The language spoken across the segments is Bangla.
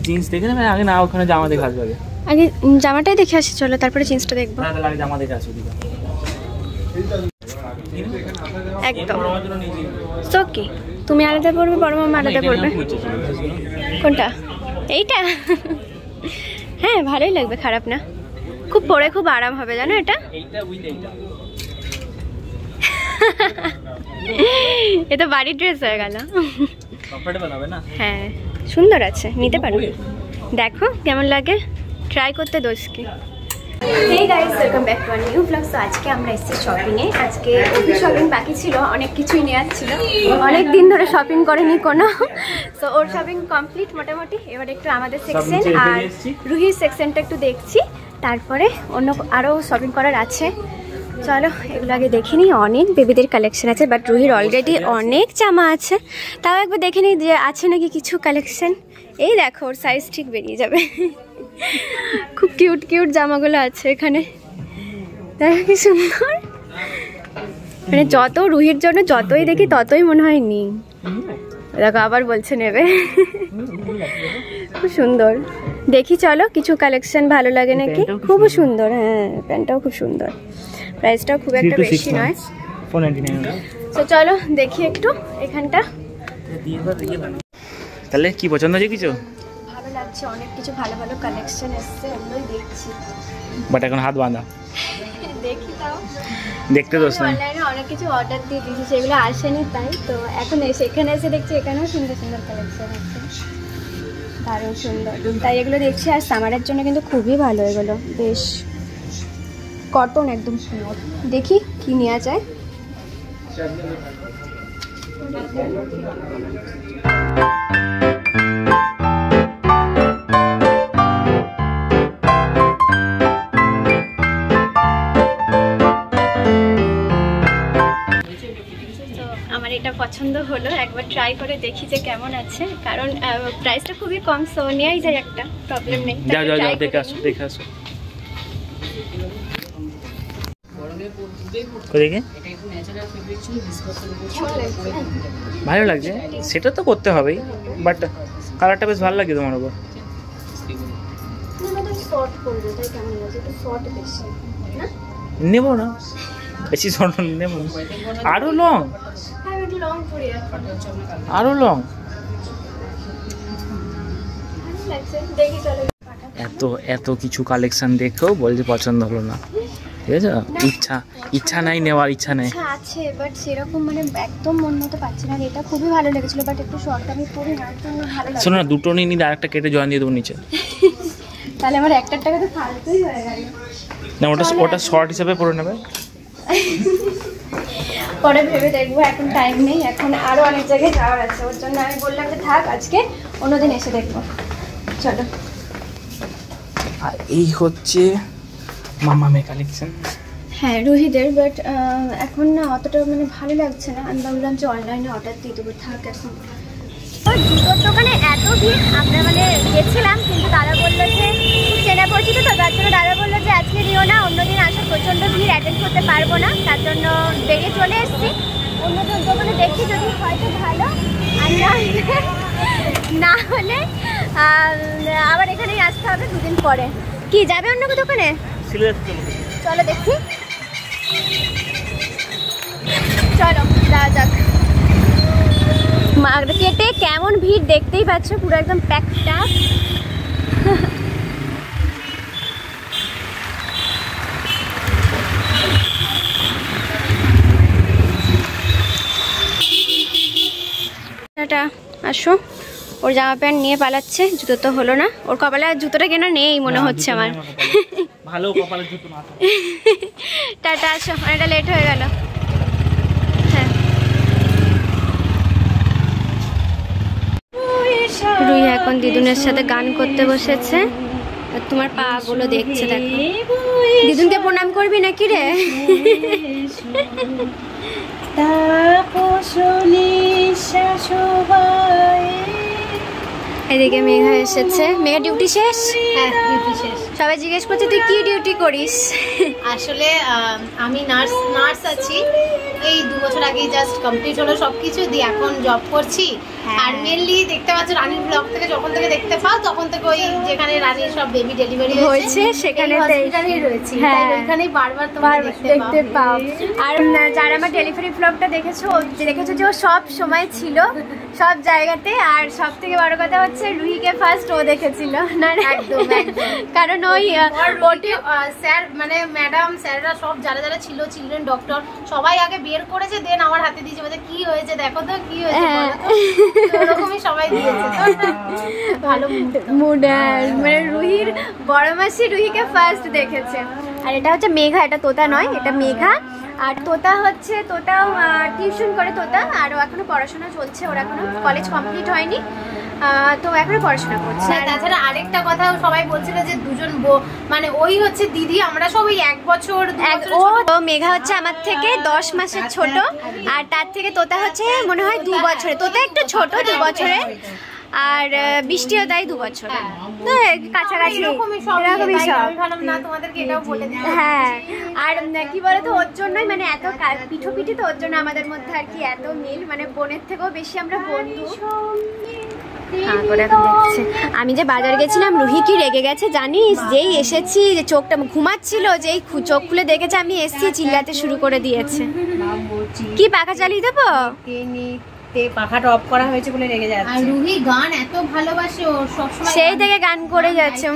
জিন্স দেখে নেবে আগে না ওখানে জামা দেখে আসবে আগে জামাটাই দেখে আসি চলো তারপরে জিন্সটা দেখবো তাহলে আগে জামা দেখে আসো দিদা একদম সো কি তুমি আলাদা পড়বে বড় মামা আলাদা পড়বে কোনটা এইটা হ্যাঁ ভালোই লাগবে খারাপ না খুব পরে খুব আরাম হবে জানো এটা এটা বাড়ির ড্রেস হয়ে গেল কমফোর্টেবল হবে না হ্যাঁ সুন্দর আছে নিতে পারো দেখো কেমন লাগে ট্রাই করতে দোষ কি Hey guys, welcome back to our new vlog. So আজকে আমরা এসেছি শপিং এ আজকে ওই শপিং বাকি ছিল অনেক কিছুই নেওয়ার ছিল অনেক দিন ধরে শপিং করেনি কোনো সো ওর শপিং কমপ্লিট মোটামুটি এবার একটু আমাদের সেকশন আর রুহির সেকশনটা একটু দেখছি তারপরে অন্য আরো শপিং করার আছে চলো এগুলো আগে দেখে নিই অনেক বেবিদের কালেকশন আছে বাট রুহির অলরেডি অনেক জামা আছে তাও একবার দেখে নিই যে আছে নাকি কিছু কালেকশন এই দেখো ওর সাইজ ঠিক বেরিয়ে যাবে খুব কিউট কিউট জামাগুলো আছে এখানে দেখো কি সুন্দর মানে যত রুহির জন্য যতই দেখি ততই মনে হয় নি দেখো আবার বলছে নেবে খুব সুন্দর দেখি চলো কিছু কালেকশন ভালো লাগে নাকি খুব সুন্দর হ্যাঁ প্যান্টটাও খুব সুন্দর প্রাইসটাও খুব একটা বেশি নয় 499 তো চলো দেখি একটু এখানটা তাহলে কি পছন্দ হয়েছে কিছু ভালো লাগছে অনেক কিছু ভালো ভালো কালেকশন এসছে ওগুলোই দেখছি বাট এখন হাত বাঁধা দেখি তাও দেখতে দোষ না অনলাইনে অনেক কিছু অর্ডার দিয়ে দিয়েছি সেগুলো আসেনি তাই তো এখন এখানে এসে দেখছি এখানেও সুন্দর সুন্দর কালেকশন আছে দারুণ সুন্দর তাই এগুলো দেখছি আর সামারের জন্য কিন্তু খুবই ভালো এগুলো বেশ কটন একদম সুন্দর দেখি কি নেওয়া যায় আমার এটা পছন্দ হলো একবার ট্রাই করে দেখি যে কেমন আছে কারণ প্রাইসটা খুবই কম সো নেওয়াই যায় একটা প্রবলেম নেই যাও যাও যাও দেখে আসো দেখে আসো দেখে ভালো লাগছে সেটা তো করতে হবেই বাট কালারটা বেশ ভালো লাগে তোমার উপর নেবো না বেশি শর্ট নেবো আরো লং আরো লং এত এত কিছু কালেকশন দেখেও বলছে পছন্দ হলো না ঠিক আছে ইচ্ছা নাই নেওয়ার ইচ্ছা নেই আছে বাট সেরকম মানে একদম মন মতো পাচ্ছি না এটা খুবই ভালো লেগেছিল বাট একটু শর্ট আমি পরি না জন্য ভালো লাগে শোনো না দুটো নিয়ে নিলে আরেকটা কেটে জয়েন দিয়ে দেবো নিচে তাহলে আমার একটা টাকা তো ফালতুই হয়ে গেল না ওটা শর্ট হিসেবে পরে নেবে পরে ভেবে দেখবো এখন টাইম নেই এখন আরো অনেক জায়গায় যাওয়ার আছে ওর জন্য আমি বললাম যে থাক আজকে অন্যদিন এসে দেখবো চলো আর এই হচ্ছে মামামে কালেকশন হ্যাঁ রুহিদের বাট এখন না অতটা মানে ভালো লাগছে না আমি ভাবলাম যে অনলাইনে অর্ডার দিয়ে দেবো থাক এখন ওই জুতোর দোকানে এত ভিড় আমরা মানে গেছিলাম কিন্তু দাদা বললো যে খুব চেনা পরিচিত তো তার জন্য দাদা বললো যে আজকে নিও না অন্যদিন আসো প্রচণ্ড ভিড় অ্যাটেন্ড করতে পারবো না তার জন্য বেরিয়ে চলে এসেছি অন্য দোকানে দেখি যদি হয়তো ভালো আর না হলে আবার এখানেই আসতে হবে দুদিন পরে কি যাবে অন্য দোকানে চলো দেখি চলো যাওয়া যাক মার্কেটে কেমন ভিড় দেখতেই পাচ্ছ পুরো একদম প্যাকটা আসো ওর জামা প্যান্ট নিয়ে পালাচ্ছে জুতো তো হলো না ওর কপালে জুতোটা কেনা নেই মনে হচ্ছে আমার ভালো কপালে জুতো না টাটা আসো অনেকটা লেট হয়ে গেল হ্যাঁ রুহি এখন দিদুনের সাথে গান করতে বসেছে তোমার পা গুলো দেখছে দেখো দিদুনকে প্রণাম করবি নাকি রে এদিকে মেঘা এসেছে মেঘা ডিউটি শেষ হ্যাঁ ডিউটি শেষ সবাই জিজ্ঞেস করছে তুই কি ডিউটি করিস আসলে আমি নার্স আছি এই 2 বছর আগে জাস্ট কমপ্লিট হলো সবকিছু দিয়ে এখন জব করছি আর মেনলি দেখতে পাচ্ছ রানীর ব্লগ থেকে যখন থেকে দেখতে পাও তখন থেকে ওই যেখানে রানীর সব বেবি ডেলিভারি হয়েছে সেখানে হসপিটালেই রয়েছে, তাই ওইখানেই বারবার তোমরা দেখতে পাও। আর যারা আমার ডেলিভারি ব্লগটা দেখেছো যে ও সব সময় ছিল সব জায়গাতে। আর সব থেকে বড় কথা হচ্ছে রুহিকে ফার্স্ট ও দেখেছিল না, একদম কারণ ওই স্যার মানে ম্যাডাম স্যাররা সব যারা যারা ছিল, চিলড্রেন ডক্টর সবাই আগে বের করেছে, দেন আমার হাতে দিয়েছে, বলতে কি হয়েছে দেখো তো কি হয়েছে, ওরকমই সবাই দিয়েছে। ভালো মুড, মানে রুহির বড় মাসি রুহিকে ফার্স্ট দেখেছে। আর এটা হচ্ছে মেঘা, এটা তোতা নয়, এটা মেঘা। আর তোতা হচ্ছে তোতাও টিউশন করে তোতা, আর ও এখনো পড়াশোনা চলছে, ওর এখনো কলেজ কমপ্লিট হয়নি, তো এখনো পড়াশোনা করছে। তাছাড়া আরেকটা কথা সবাই বলছিল যে দুজন মানে ওই হচ্ছে দিদি, আমরা সব ওই 1 বছর ও মেঘা হচ্ছে আমার থেকে 10 মাসের ছোট, আর তার থেকে তোতা হচ্ছে মনে হয় 2 বছরে, তোতা একটু ছোট 2 বছরে, আর বৃষ্টিও দেয় 2 বছর, কাছাকাছি এরকমই সব। হ্যাঁ, আর কি বলতো ওর জন্যই মানে এত পিঠোপিঠি, তো ওর জন্য আমাদের মধ্যে আর কি এত মিল, মানে বোনের থেকেও বেশি আমরা বন্ধু। আমি যে বাজার গেছিলাম, রুহি কি রেগে গেছে জানিস? যেই এসেছি যে চোখটা ঘুমাচ্ছিল, যেই চোখ খুলে দেখেছে আমি এসছি, চিল্লাতে শুরু করে দিয়েছে। কি পাখা চালিয়ে দেবো? পাখাটা অফ করা হয়েছে বলে রেগে যাচ্ছে। আর রুহি গান এত ভালোবাসে, ও সবসময় সেই থেকে গান করে যাচ্ছে।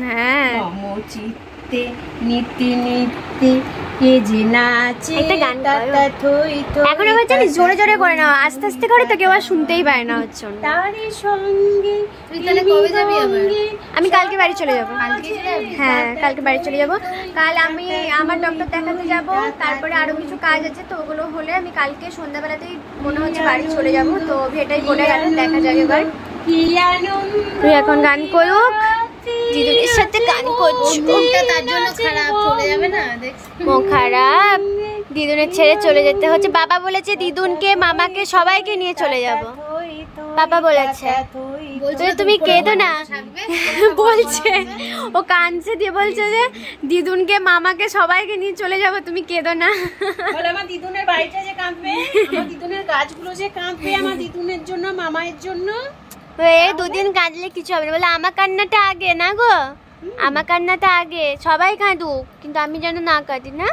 হ্যাঁ, চিত্তে নিতে নিতে কে যে নাচে, একটা গান এখন আবার জানিস জোরে জোরে করে না, আস্তে আস্তে করে তো কেউ আর শুনতেই পায় না হচ্ছে। তারই সঙ্গে তুই তাহলে কবে যাবি আবার? আমি কালকে বাড়ি চলে যাবো। হ্যাঁ, কালকে বাড়ি চলে যাবো। কাল আমি আমার ডক্টর দেখাতে যাব, তারপরে আরো কিছু কাজ আছে, তো ওগুলো হলে আমি কালকে সন্ধ্যাবেলাতেই মনে হচ্ছে বাড়ি চলে যাব। তো এটাই বলে গেল, দেখা যাবে এবার। তুই এখন গান করুক, দিদুনের সাথে গান করছো, তার জন্য খারাপ চলে যাবে না, মন খারাপ। দিদুনের ছেড়ে চলে যেতে হচ্ছে। বাবা বলেছে দিদুনকে মামাকে সবাইকে নিয়ে চলে যাব, বাবা বলেছে। তুমি কেঁদো না বলছে, ও কাঁদছে দিয়ে বলছে যে দিদুনকে মামাকে সবাইকে নিয়ে চলে যাব, তুমি কেঁদো না। আমার দিদুনের বাড়িটা যে কাঁদবে, আমার দিদুনের গাছগুলো যে কাঁদবে, আমার দিদুনের জন্য মামায়ের জন্য। এই 2 দিন কাঁদলে কিছু হবে না, বলে আমার কান্নাটা আগে না গো, আমার কান্নাটা আগে, সবাই কাঁদুক কিন্তু আমি যেন না কাঁদি না।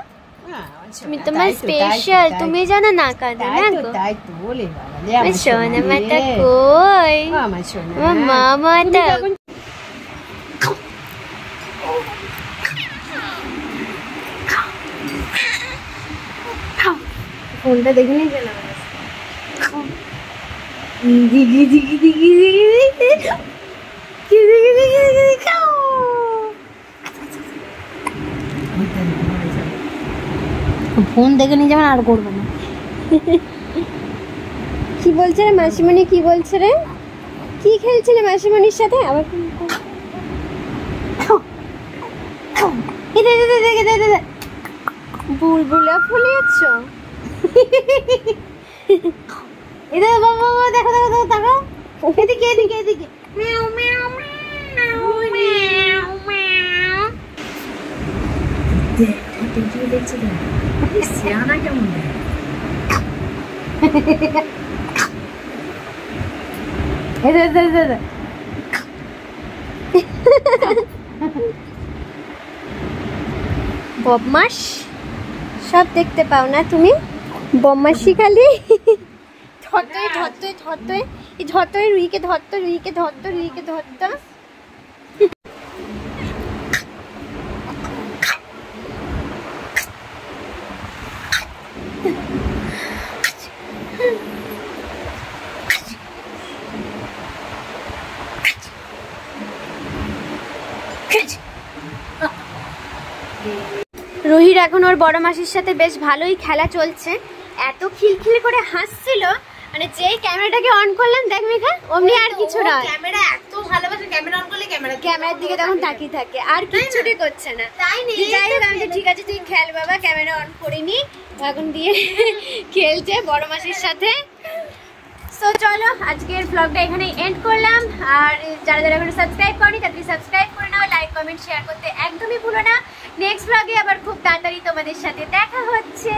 তুমি তোমার স্পেশাল, তুমি যেন না কাঁদো না গো। সোনা মাতা কই, মামাটা ফোনটা দেখে নিয়ে গেলাম। ফোন দেখে নিয়ে যাবেন, আর করবো না। কি বলছে রে মাসিমণি, কি বলছে রে, কি খেলছিলে মাসিমণির সাথে? আবার বুলবুলা ফুলিয়েছ? দেখো দেখো দেখো, তাকা এদিকে এদিকে এদিকে, মিয়াও মিয়াও মিয়াও মিয়াও। দেখছি সিয়ানা কেমন বদমাস, সব দেখতে পাও না তুমি, বদমাসি খালি। ধরতই ধরতই ধরতই এই ধরতই, রুহিকে ধরতো, রুহিকে ধরতো, রুহিকে ধরতো। রুহির এখন ওর বড় মাসির সাথে বেশ ভালোই খেলা চলছে, এত খিলখিল করে হাসছিল, মানে যেই ক্যামেরাটাকে অন করলাম দেখ মেঘা, অমনি আর কিছু না, ক্যামেরা এত ভালোবাসে, ক্যামেরা অন করলে ক্যামেরার দিকে তখন তাকিয়ে থাকে, আর কিছুই করছে না। তাই নেই, যাই হোক, আমি ঠিক আছে তুই খেল বাবা, ক্যামেরা অন করিনি, এখন দিয়ে খেলছে বড় মাসির সাথে। সো চলো আজকের ব্লগটা এখানে এন্ড করলাম, আর যারা যারা এখনো সাবস্ক্রাইব করনি তাদেরকে সাবস্ক্রাইব করে নাও, লাইক কমেন্ট শেয়ার করতে একদমই ভুলো না। নেক্সট ব্লগে আবার খুব তাড়াতাড়ি তোমাদের সাথে দেখা হচ্ছে।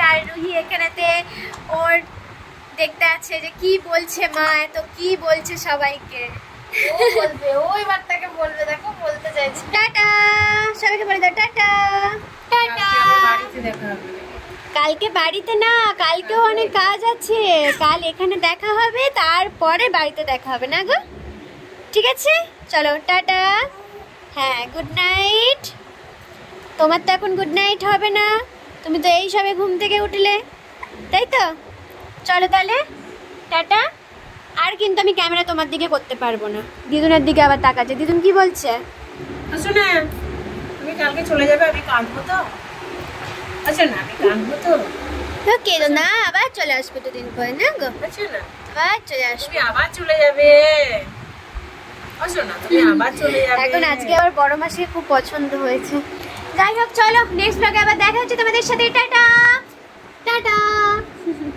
আর রুহি এখানেতে ওর দেখতে আছে যে কি বলছে মা, তো কি বলছে সবাইকে। ও বলবে, ও এবার তাকে বলবে, দেখো বলতে চাইছে। টাটা, সবাইকে বলে দাও টাটা। টাটা। বাড়িতে দেখা হবে। কালকে বাড়িতে না, কালকেও অনেক কাজ আছে। কাল এখানে দেখা হবে, তারপরে বাড়িতে দেখা হবে না গো? ঠিক আছে, চলো টাটা। হ্যাঁ, গুড নাইট। তোমার তো এখন গুড নাইট হবে না, তুমি তো এই সবে ঘুম থেকে উঠলে, তাই তো? চলো তাহলে টাটা। আর কিন্তু আমি ক্যামেরা তোমার দিকে করতে পারবো না, দিদুনের দিকে আবার তাকাচ্ছে। দিদুন কি বলছে? আসো না, তুমি কালকে চলে যাবে, আমি কাঁদবো তো। আচ্ছা না, আমি কাঁদবো তো। তো কেঁদো না, আবার চলে আসবে দুদিন পরে না গো? আচ্ছা না, আবার চলে আসবে। তুমি আবার চলে যাবে। আসো না, তুমি আবার চলে যাবে। এখন আজকে আবার বড় মাসিকে খুব পছন্দ হয়েছে। যাই হোক, চলো নেক্সট ব্লগে আবার দেখা হচ্ছে তোমাদের সাথে। Tata tata.